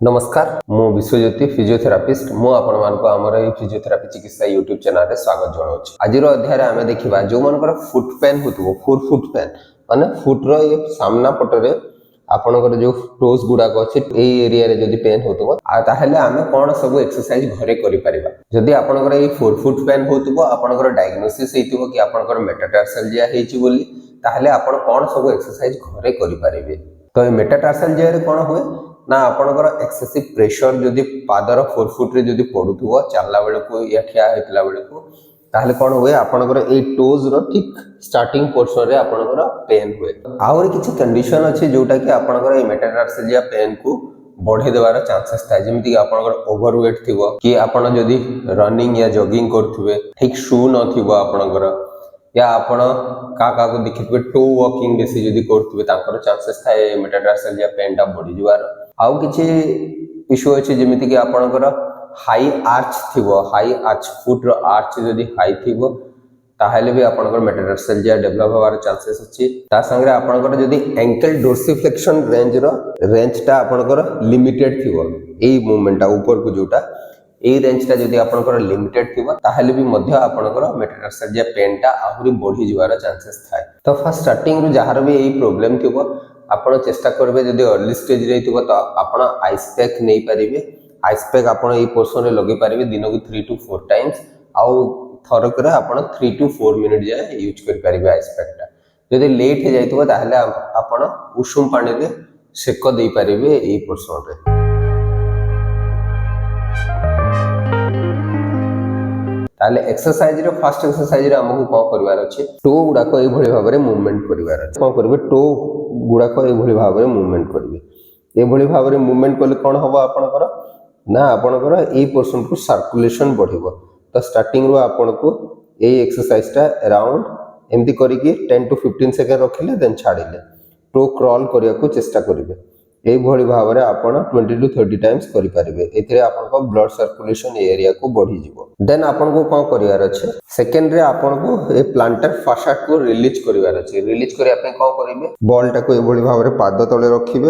नमस्कार मु विश्वज्योति फिजियोथेरापिस्ट मु आपण मानको हमर ए फिजियोथेरापी चिकित्सा यूट्यूब चैनल रे स्वागत जणाउछि। आजिरो अध्याय रे आमे देखिबा जो मानकर फुट पेन होतबो फुट पेन माने फुट रो ए सामना पटरे आपनकर जो टोस गुडा को अछि ए एरिया रे जदी पेन होतबो आ ताहेले आमे कोन सब एक्सरसाइज घरे करि परिबा। जदी आपनकर ए फुट पेन होतबो आपनकर डायग्नोसिस हेतिबो कि आपनकर मेटाटार्सलजिया हेछि बोली ताहेले आपण कोन सब एक्सरसाइज घरे करि परिबे। तो ए मेटाटार्सलजिया रे कोन होय ना आपनकर एक्सेसिव प्रेशर जदि पादर फुट रे जदि पडुथुबो चालला बेले को या ठिया हेतला बेले को ताहले कोन होय आपनकर ए टोज रो ठीक स्टार्टिंग पोर्शन रे आपनकर पेन होय। आउर किछि कंडीशन अछि जोटा कि आपनकर ए मेटाटार्सलजिया पेन को बढ़े देवार चांसेस थाय जेमिति कि आपनकर ओवरवेट थिबो कि आपण जदि रनिंग या जॉगिंग करथुबे ठीक शू न थिबो आपनकर या आपण का को देखिथबे टो वॉकिंग बेसी जदि करथुबे तांकर चांसेस थाय मेटाटार्सलजिया पेन टा बढ़ी जिवार। आउ किछि इशू अछि जेमिति कि आपनकर हाई आर्च थिबो हाई आर्च फुट रो आर्च जदि हाई थिबो ताहेले भी आपनकर मेटाटार्सलजिया डेवलप होवार चांसेस अछि। ता संगे आपनकर जदि एंकल डोर्सिफ्लेक्शन रेंज टा आपनकर लिमिटेड थिबो एई मूवमेंट टा ऊपर को जोटा ए रेंज टा जदि आपनकर लिमिटेड थिबो ताहेले भी मध्य आपनकर मेटाटार्सलजिया पेन टा आहुरी बढ़ी जिवार चांसेस थाय। तो फर्स्ट स्टार्टिंग रो जहार भी एई प्रॉब्लम थिबो आपण चेष्टा करबे जदि अर्ली स्टेज रे थिबो तो आपण आइस पैक नै परिबे। आइस पैक आपण ए पोर्शन रे लगे परिबे दिन को 3 to 4 टाइम्स आउ थरक रे आपण 3 to 4 मिनिट जाय यूज कर परिबे आइस पैक टा। जदि लेट हे जायतिबो ताहले आपण उषुम पानी रे सेक देई परिबे ए पोर्शन रे। ताले एक्सरसाइज रे फर्स्ट एक्सरसाइज रे हमहु को करबार अछि टो गुडा को ए भली भाबरे मूवमेंट करबार अछि। को करबे टो गुडा को ए भली भाबरे मूवमेंट करबे। ए भली भाबरे मूवमेंट करले कोन होबो आपनकर ना आपनकर ए पोर्शन को सर्कुलेशन बढ़िबो। तो स्टार्टिंग रो आपन को ए एक्सरसाइज टा अराउंड एम्ति करी कि 10 to 15 सेकंड रखिले देन छाडिले टो क्रॉल करिया को चेष्टा करिवे। ए भली भाबरे आपण 20 to 30 टाइम्स करि परिबे। एथिरे आपण को ब्लड सर्कुलेशन एरिया को बढ़ी जिवो। देन आपण को कोन करिवार अछि सेकंड रे आपण को ए प्लांटर फासा को रिलीज करिवार अछि। रिलीज करिया पे कोन करिवे बॉल टा को ए भली भाबरे पाद तळे रखिबे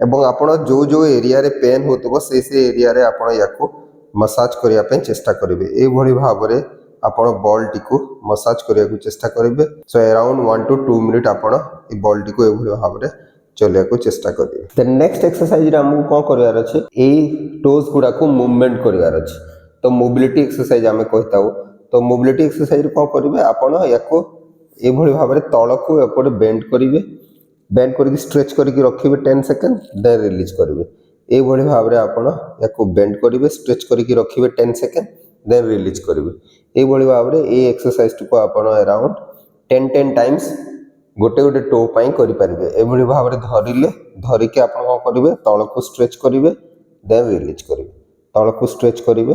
एवं आपण जो एरिया रे पेन होतबो से एरिया रे आपण याको मसाज करिया पे चेष्टा करिवे। ए भली भाबरे आपण बॉल टी को मसाज करिया को चेष्टा करिवे। सो अराउंड 1 to 2 मिनिट आपण ए बॉल टी को ए भली भाबरे चलिया को चेष्टा करिवे। देन नेक्स्ट एक्सरसाइज रे हमहु कोन करिवार अछि ए टोज गुडा को मूवमेंट करिवार अछि। तो मोबिलिटी एक्सरसाइज आमे कहताउ। तो मोबिलिटी एक्सरसाइज कोन करिवे आपण याको ए भली भाबरे तळ को एपड बेंड करिवे बेंड करके स्ट्रेच करके रखिवे 10 सेकंड देन रिलीज करिवे। ए भली भाबरे आपण याको बेंड करिवे स्ट्रेच करके रखिवे 10 सेकंड देन रिलीज करिवे। ए भली भाबरे ए एक्सरसाइज को आपण अराउंड 10 टाइम्स गोटे टो पाई करि परिबे। ए भली भाबरे धरिले धरिके आपण को करिवे तळ को स्ट्रेच करिवे देन रिलीज करिवे तळ को स्ट्रेच करिवे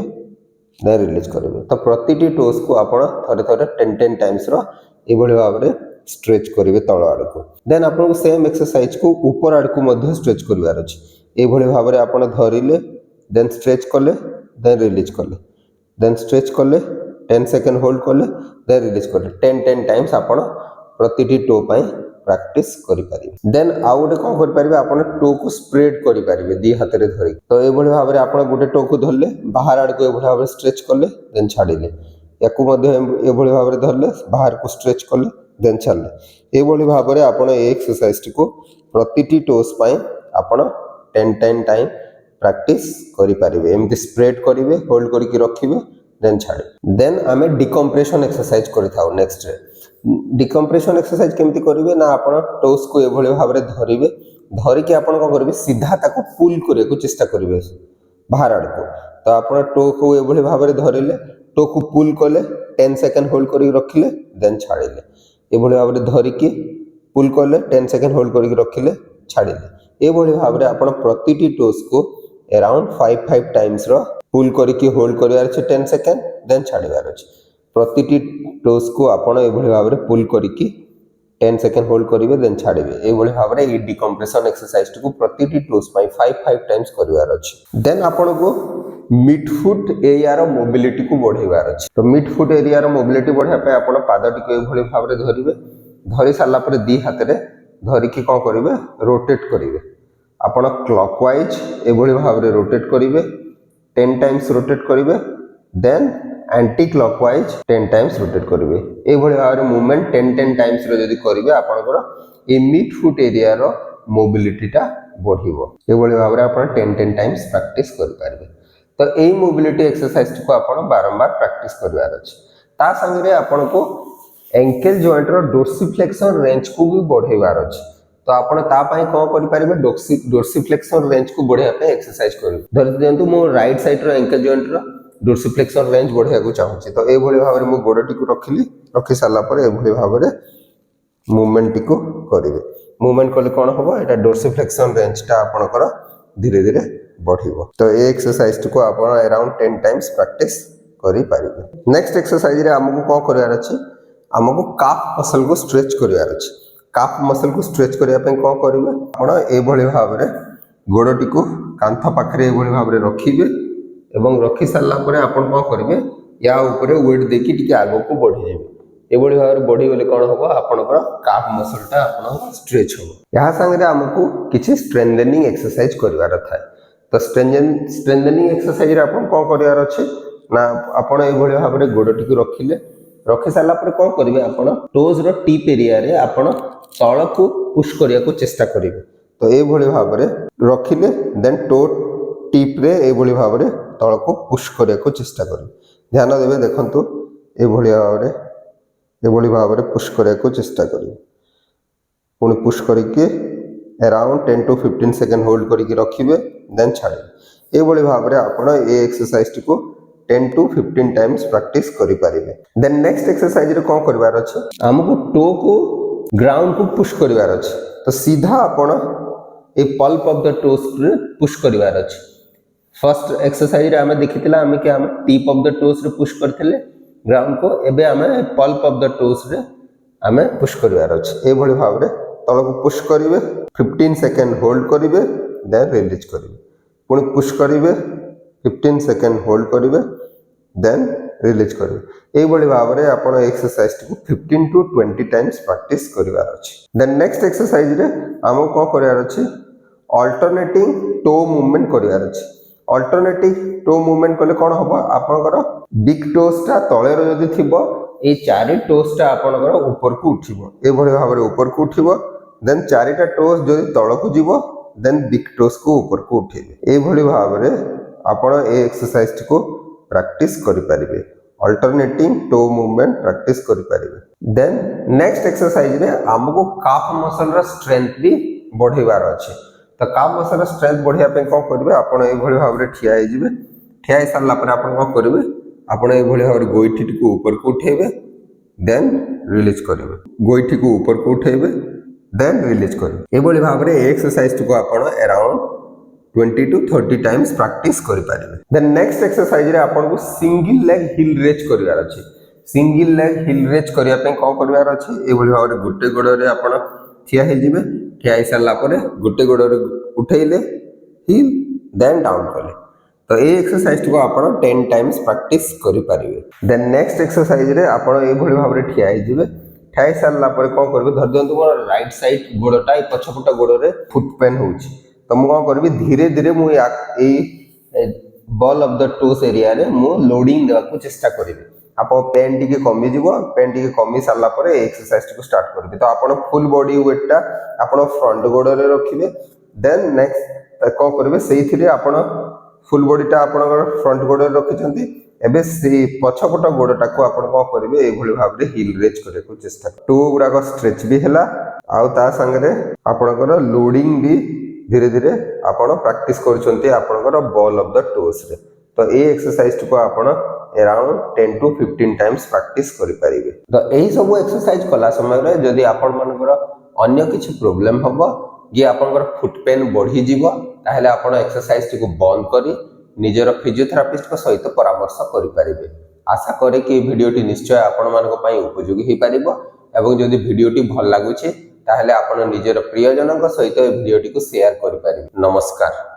देन रिलीज करिवे। तो प्रतिटी टोस को आपण थरे थरे 10 टाइम्स रो ए भली भाबरे स्ट्रेच करिवे तळ आड़ को। देन आपण को सेम एक्सरसाइज को ऊपर आड़ को मध्ये स्ट्रेच करिवार अछि। ए भली भाबरे आपण धरिले देन स्ट्रेच कले देन रिलीज कले देन स्ट्रेच कले 10 सेकंड होल्ड कले देन रिलीज कले 10 टाइम्स आपण प्रतिटी टो पाई प्रैक्टिस करि परिबे। देन आउ गोटे कोन करि परिबे आपण टो को स्प्रेड करि परिबे दी हाथ रे धरि। तो ए भली भाबरे आपण गोटे टो को धरले बाहर आड़ को ए भली भाबरे स्ट्रेच कले देन छाडिले याकू मध्ये ए भली भाबरे धरले बाहर को स्ट्रेच कले देन छाडले। ए भली भाबरे आपण ए एक्सरसाइज को प्रतिटी टोस पाई आपण 10 टाइम प्रैक्टिस करि परिबे। एमति स्प्रेड करिवे होल्ड करके रखिवे देन छाडे। देन आमे डिकम्प्रेशन एक्सरसाइज करिथाउ। नेक्स्ट रे डिकम्प्रेशन एक्सरसाइज केमति करिवे ना आपण टोस को ए भली भाबरे धरिवे धरिके आपण को करिवे सीधा ताको पुल करे को चेष्टा करिवे बाहर आड़ को। तो आपण टो को ए भली भाबरे धरिले टो को पुल कले 10 सेकंड होल्ड करी रखिले देन छाडिले। ए भली भाबरे धरिके पुल कले 10 सेकंड होल्ड करी रखिले छाडिले। ए भली भाबरे आपण प्रतिटी टोस को अराउंड 5 टाइम्स रो पुल करके होल्ड करिवार छै 10 सेकंड देन छाडिवार छै। प्रतिटी टोस को आपण ए भली भाबरे पुल करके 10 सेकंड होल्ड करिवे देन छाडिवे। ए भली भाबरे ए डिकम्प्रेशन एक्सरसाइज को प्रतिटी टोस पाई 5 टाइम्स करिवार अछि। देन आपण को मिड फुट एरिया रो मोबिलिटी को बढ़ाइबार अछि। तो मिड फुट एरिया रो मोबिलिटी बढ़ाया पे आपण पादटी को ए भली भाबरे धरिवे धरि साला पर दी हाथ रे धरिके कोन करिवे रोटेट करिवे आपण क्लॉकवाइज एभली भाव में रोटेट करेंगे 10 टाइम्स रोटेट करेंगे then anti clockwise 10 times rotate करेंगे एभली भाव में मूवमेंट 10 टाइम्स जदि करेंगे आपंकर ये मिड फुट एरिया रो मोबिलिटीटा बढ़िबो एभली भाव में आप 10 टाइम्स प्रैक्टिस करेंगे तो यही मोबिलिटी एक्सरसाइज को आप बारंबार प्रैक्टिस करवार अच्छे ता संगे आपन को एंकल जॉइंट रो डोर्सिफ्लेक्शन रेंज को भी बढ़ेबार अच्छे तो आपण ता पई कोन करि परिबे डोर्सिफ्लेक्शन रेंज को बढ़िया पे एक्सरसाइज करिवे धरि दियंतु मो राइट साइड रो एंकल जॉइंट रो डोर्सिफ्लेक्शन रेंज बढ़िया को चाहूची तो ए भली भाव रे मो गोडटी को रखि साला पर ए भली भाव रे मूवमेंट को करिवे मूवमेंट कले कोन होबो एटा डोर्सिफ्लेक्शन रेंज ता आपनकर धीरे धीरे बढ़िबो तो ए एक्सरसाइज को आपण अराउंड 10 टाइम्स प्रैक्टिस करि परिबे नेक्स्ट एक्सरसाइज रे हमकु कोन करयार अछि हमकु काफ मसल को स्ट्रेच करयार अछि काफ मसल को स्ट्रेच करिया पे कोन करिवे आपण ए भली भाव रे गोडटी को कांथ पाखरे ए भली भाव रे रखिबे एवं रखि सारला परे आपण कोन करिवे या ऊपर वेट देकी टिके आगो को बढ़ी जेबे ए भली भाव रे बढ़ी गेले कोन होबो आपनकर काफ मसल ता आपण स्ट्रेच होबो या संगे हमकु किछि स्ट्रेंथनिंग एक्सरसाइज करबार थाए तो स्ट्रेंथनिंग एक्सरसाइज रे आपण कोन करबार अछि ना आपण ए भली भाव रे गोडटी को रखि सारला पर कोन करिवे आपण टोज रो टिप एरिया रे आपण तळ को पुश करिया को चेष्टा करिवे तो ए भली भाव रे रखिले देन टो टिप रे ए भली भाव रे तळ को पुश करिया को चेष्टा करिवे ध्यान देबे देखंतु ए भली भाव रे पुश करिया को चेष्टा करिवे पुनी पुश करिके अराउंड 10 to 15 सेकंड होल्ड करिके रखिवे देन छाड़े ए भली भाव रे आपण ए एक्सरसाइज को 10 to 15 टाइम्स प्रैक्टिस करि परिबे देन नेक्स्ट एक्सरसाइज रे कोन करबार अछि हमको टो को ग्राउंड को पुश करबार अछि तो सीधा आपण ए पल्प ऑफ द टोस रे पुश करबार अछि फर्स्ट एक्सरसाइज रे हमें देखितला हमें कि हम टिप ऑफ द टोस रे पुश करथिले ग्राउंड को एबे हमें पल्प ऑफ द टोस रे हमें पुश करबार अछि ए भली भाव रे तळ को पुश करिवे 15 सेकंड होल्ड करिवे देन रिलीज करिवे पुनी पुश करिवे 15 सेकंड होल्ड करिवे देन रिलीज करिवे ए भली भाव रे आपण एक्सरसाइज को 15 to 20 टाइम्स प्रैक्टिस करिवार अछि देन नेक्स्ट एक्सरसाइज रे हमो को करिवार अछि अल्टरनेटिंग टो मूवमेंट करिवार अछि अल्टरनेटिव टो मूवमेंट कले कोन होबो आपनकर बिग टोस ता तळे रो जदी थिबो ए चारि टोस ता आपनकर ऊपर को उठिबो ए भली भाव रे ऊपर को उठिबो देन चारिटा टोस जदी तळ को जिवो देन बिग टोस को ऊपर को उठेबे ए भली भाव रे आपण ए एक्सरसाइज को प्रैक्टिस करि परिबे अल्टरनेटिंग टो मूवमेंट प्रैक्टिस करि परिबे देन नेक्स्ट एक्सरसाइज रे हमको काफ मसल रा स्ट्रेंथ भी बढ़ेबार अछि तो काफ मसल रा स्ट्रेंथ बढ़िया पे कोन करबे आपण ए भली भाव रे ठिया हे जिवे ठिया हे सारला पर आपण कोन करबे आपण ए भली भाव रे गोइठी को ऊपर को उठेबे देन रिलीज करबे गोइठी को ऊपर को उठेबे देन रिलीज करबे ए भली भाव रे एक्सरसाइज को आपण अराउंड 20 to 30 टाइम्स प्रैक्टिस करि परिबे देन नेक्स्ट एक्सरसाइज रे आपण को सिंगल लेग हिल रेज करिवार अछि सिंगल लेग हिल रेज करिया पे कोन करिवार अछि ए भली भाव रे गुटे गोड़ रे आपण ठिया हे जिवे ठिया हे सारला परे गुटे गोड़ रे उठैले हिल देन डाउन करले तो ए एक्सरसाइज को आपण 10 टाइम्स प्रैक्टिस करि परिबे देन नेक्स्ट एक्सरसाइज रे आपण ए भली भाव रे ठिया हे जिवे ठिया हे सारला परे कोन करबे धर दियंतु मोर राइट साइड गोड़टा ए पछपटा गोड़ रे फुट पेन होउची तो मु कोन करबी धीरे धीरे मु ए ball of the toes area रे मु लोडिंग देवा को चेष्टा करिबे आप पेन टिके कमी जीवो पेन टिके कमी सारला परे एक्सरसाइज को स्टार्ट करबे तो आपण फुल बॉडी वेट टा आपण फ्रंट गोड़ रे रखिबे देन नेक्स्ट कोन करबे सेइथिरे आपण फुल बॉडी टा आपण फ्रंट गोड़ रे रखिचंती एबे से पछपट गोड़टा को आपण कोन करबे ए भली भाव रे हिल रेज करे को चेष्टा टो गुडा को स्ट्रेच भी हैला आउ ता संगे रे आपणकर लोडिंग भी धीरे धीरे आपण प्रैक्टिस करूछंती आपणकर बॉल ऑफ द टोस रे तो ए एक्सरसाइज को आपण अराउंड 10 to 15 टाइम्स प्रैक्टिस करि परिबे तो एही सब एक्सरसाइज कला समय रे जदी आपण मानकर अन्य किछि प्रॉब्लम हबो जे आपणकर फुट पेन बढ़ी जीवो ताहेले आपण एक्सरसाइज को बंद करी निजर फिजियोथेरापिस्ट को सहित परामर्श करि परिबे आशा करे कि वीडियोटी निश्चय आपण मानको पई उपयोगी हे परिबो एवं जदी वीडियोटी भल लागुछि ताहेले आपण निजर प्रियजनक सहित वीडियोटी को शेयर करि परिबे नमस्कार।